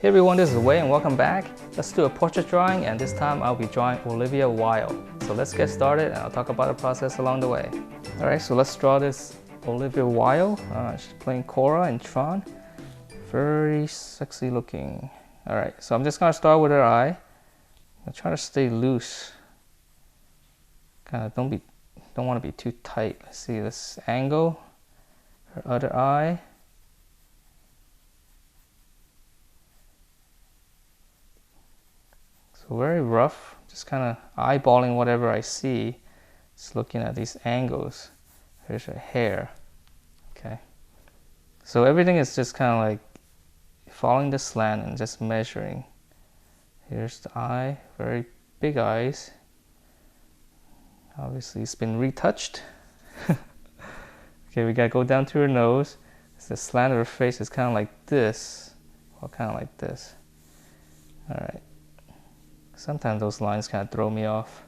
Hey everyone, this is Wei and welcome back. Let's do a portrait drawing, and this time I'll be drawing Olivia Wilde. So let's get started and I'll talk about the process along the way. Alright, so let's draw this Olivia Wilde. She's playing Quorra in Tron. Very sexy looking. Alright, so I'm just gonna start with her eye. I'm trying to stay loose. Kind of don't want to be too tight. Let's see this angle. Her other eye. So very rough, just kind of eyeballing whatever I see, just looking at these angles. Here's her hair. Okay, so everything is just kind of like following the slant and just measuring. Here's the eye, very big eyes. Obviously it's been retouched. Okay, we gotta go down to her nose. The slant of her face is kind of like this, or kind of like this. All right. Sometimes those lines kind of throw me off.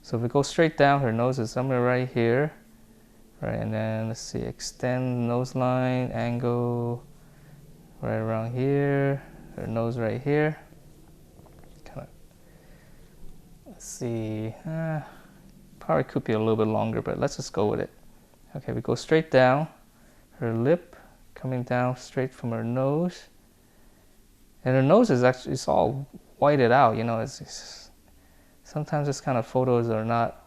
So if we go straight down, her nose is somewhere right here. Right, and then let's see, extend nose line, angle right around here. Her nose right here. Kind of, let's see, probably could be a little bit longer, but let's just go with it. Okay, we go straight down. Her lip coming down straight from her nose. And her nose is actually, it's all whited out, you know. It's sometimes this kind of photos are not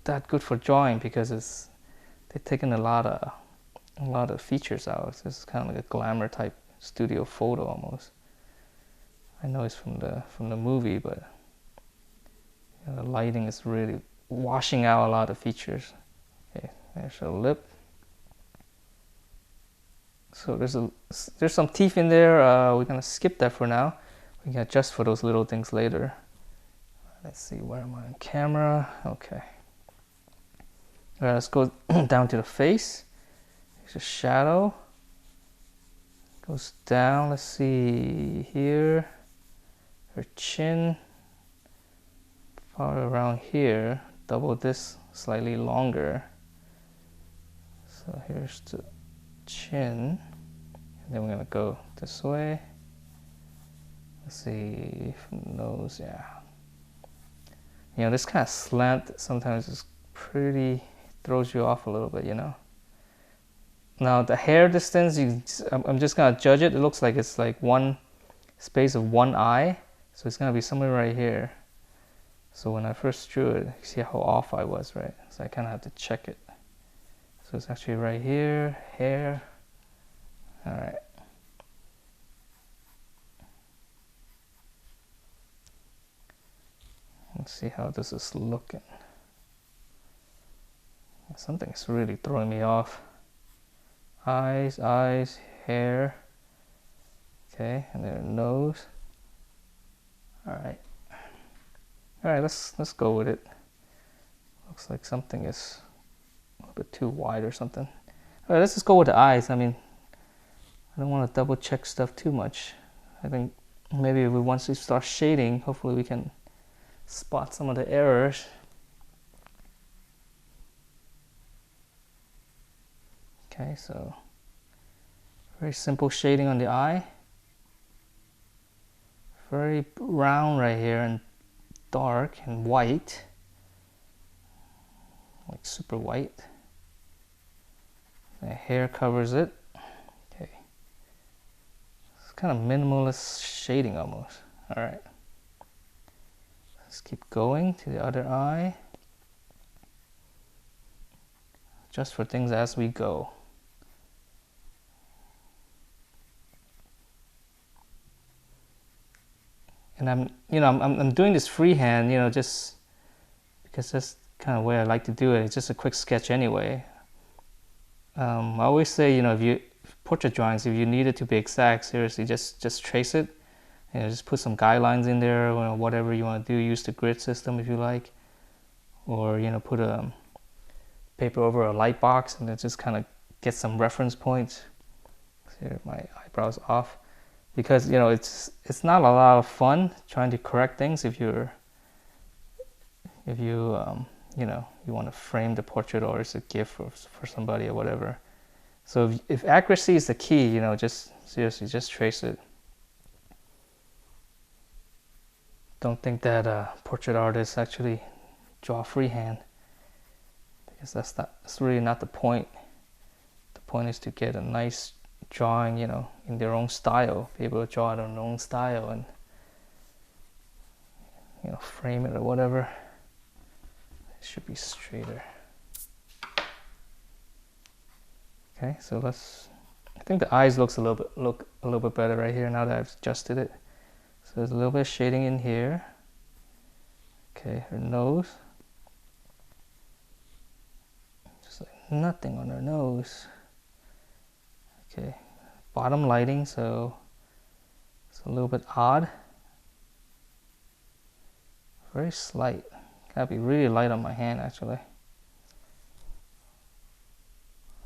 that good for drawing because they're taking a lot of features out. It's just kind of like a glamour type studio photo almost. I know it's from the movie, but you know, the lighting is really washing out a lot of features. Okay, there's her lip. So there's some teeth in there. We're gonna skip that for now. We can adjust for those little things later. Let's see, where am I on camera? Okay. All right, let's go down to the face. There's a shadow. Goes down, let's see here. Her chin. Probably around here. Double this slightly longer. So here's the chin. And then we're gonna go this way. Let's see, from the nose, yeah. You know, this kind of slant sometimes is pretty, throws you off a little bit, you know. Now the hair distance, I'm just gonna judge it. It looks like it's like one space of one eye. So it's gonna be somewhere right here. So when I first drew it, you see how off I was, right? So I kind of have to check it. So it's actually right here, hair. All right. Let's see how this is looking. Something's really throwing me off. Eyes, hair. Okay, and then nose. All right. All right, let's go with it. Looks like something is a little bit too wide or something. All right, let's just go with the eyes. I mean, I don't want to double check stuff too much. I think maybe once we start shading, hopefully we can spot some of the errors. Okay, so very simple shading on the eye. Very round right here and dark and white. Like super white. The hair covers it. Okay. It's kind of minimalist shading almost. All right. Let's keep going to the other eye. Just for things as we go. And I'm doing this freehand, you know, just because that's kind of the way I like to do it. It's just a quick sketch anyway. I always say, you know, portrait drawings, if you need it to be exact, seriously, just trace it. You know, just put some guidelines in there, or whatever you want to do. Use the grid system if you like, or you know, put a paper over a light box and then just kind of get some reference points. Here, my eyebrows off, because you know it's not a lot of fun trying to correct things if you you know, you want to frame the portrait or it's a gift for somebody or whatever. So if accuracy is the key, you know, just seriously, just trace it. don't think that portrait artists actually draw freehand, because that's really not the point. The point is to get a nice drawing, you know, in their own style, be able to draw it in their own style and, you know, frame it or whatever. It should be straighter. Okay, so I think the eyes look a little bit better right here now that I've adjusted it. So there's a little bit of shading in here. Okay, her nose. Just like nothing on her nose. Okay, bottom lighting, so it's a little bit odd. Very slight. Gotta be really light on my hand actually.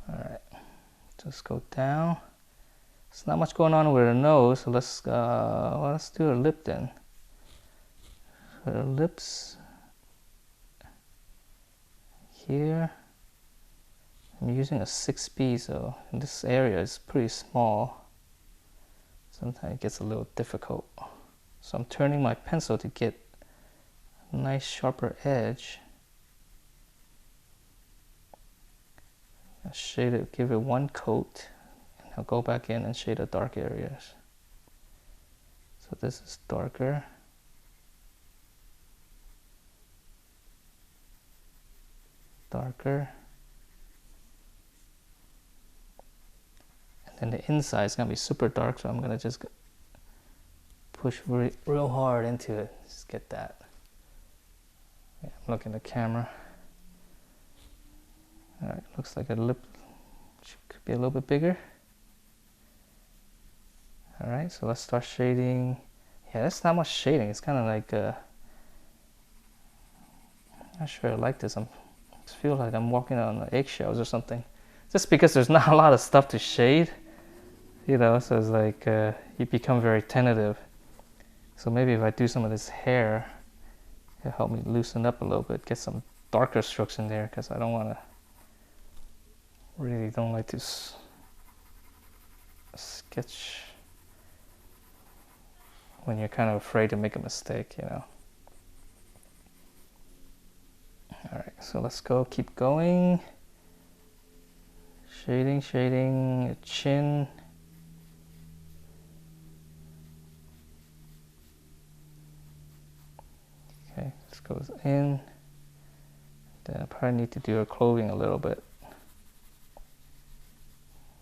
Alright, just go down. There's not much going on with her nose, so let's do her lip then. Her lips here. I'm using a 6B, so in this area it's pretty small. Sometimes it gets a little difficult. So I'm turning my pencil to get a nice sharper edge. I'll shade it, give it one coat, and I'll go back in and shade the dark areas. So this is darker. Darker. And the inside is gonna be super dark, so I'm gonna just push real hard into it. Just get that. Yeah, I'm looking at the camera. Alright, looks like a lip could be a little bit bigger. Alright, so let's start shading. Yeah, that's not much shading. It's kind of like not sure I like this. I just feel like I'm walking on eggshells or something. Just because there's not a lot of stuff to shade. You know, so it's like you become very tentative. So maybe if I do some of this hair, it'll help me loosen up a little bit, get some darker strokes in there, because I don't want to, really don't like to sketch when you're kind of afraid to make a mistake, you know. Alright, so let's go, keep going. Shading, chin. Okay, this goes in. Then I probably need to do her clothing a little bit,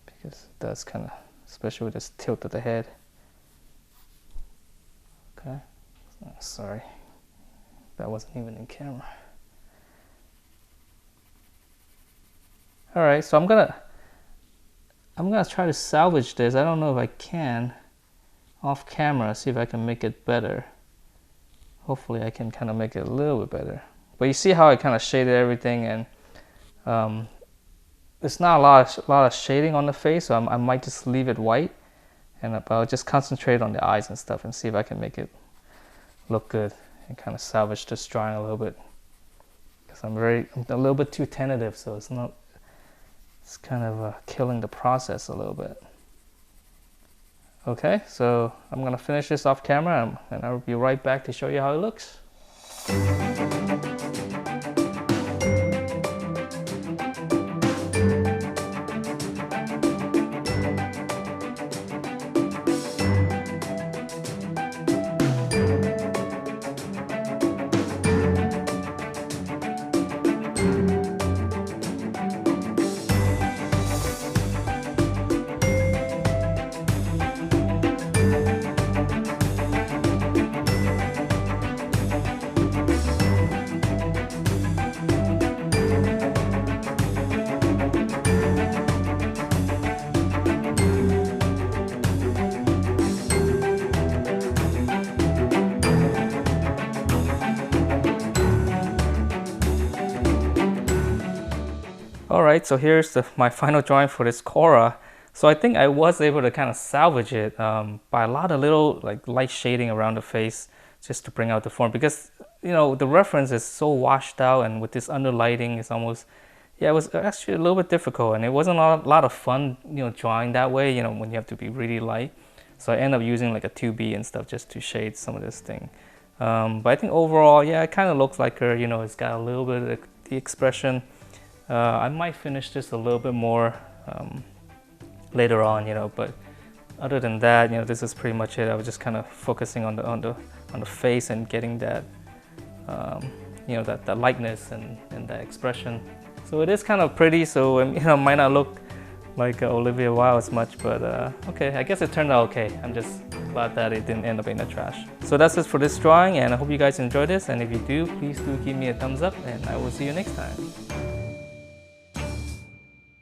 because it does kind of, especially with this tilt of the head. Okay, sorry, that wasn't even in camera. All right, so I'm gonna try to salvage this. I don't know if I can off camera, see if I can make it better. Hopefully I can kind of make it a little bit better. But you see how I kind of shaded everything, and there's not a lot of shading on the face, so I might just leave it white, and I'll just concentrate on the eyes and stuff and see if I can make it look good and kind of salvage this drawing a little bit. Because I'm a little bit too tentative, so it's kind of killing the process a little bit. Okay, so I'm gonna finish this off camera, and I'll be right back to show you how it looks. Alright, so here's my final drawing for this Quorra. So I think I was able to kind of salvage it by a lot of little like light shading around the face, just to bring out the form, because you know the reference is so washed out, and with this under lighting it's almost, yeah, it was actually a little bit difficult, and it wasn't a lot of fun, you know, drawing that way, you know, when you have to be really light. So I end up using like a 2B and stuff just to shade some of this thing. But I think overall, yeah, it kind of looks like her. You know, it's got a little bit of the expression. I might finish this a little bit more later on, you know, but other than that, you know, this is pretty much it. I was just kind of focusing on the face and getting that, you know, that lightness and that expression. So it is kind of pretty. So you know, might not look like Olivia Wilde as much, but okay, I guess it turned out okay. I'm just glad that it didn't end up in the trash. So that's it for this drawing, and I hope you guys enjoyed this. And if you do, please do give me a thumbs up, and I will see you next time.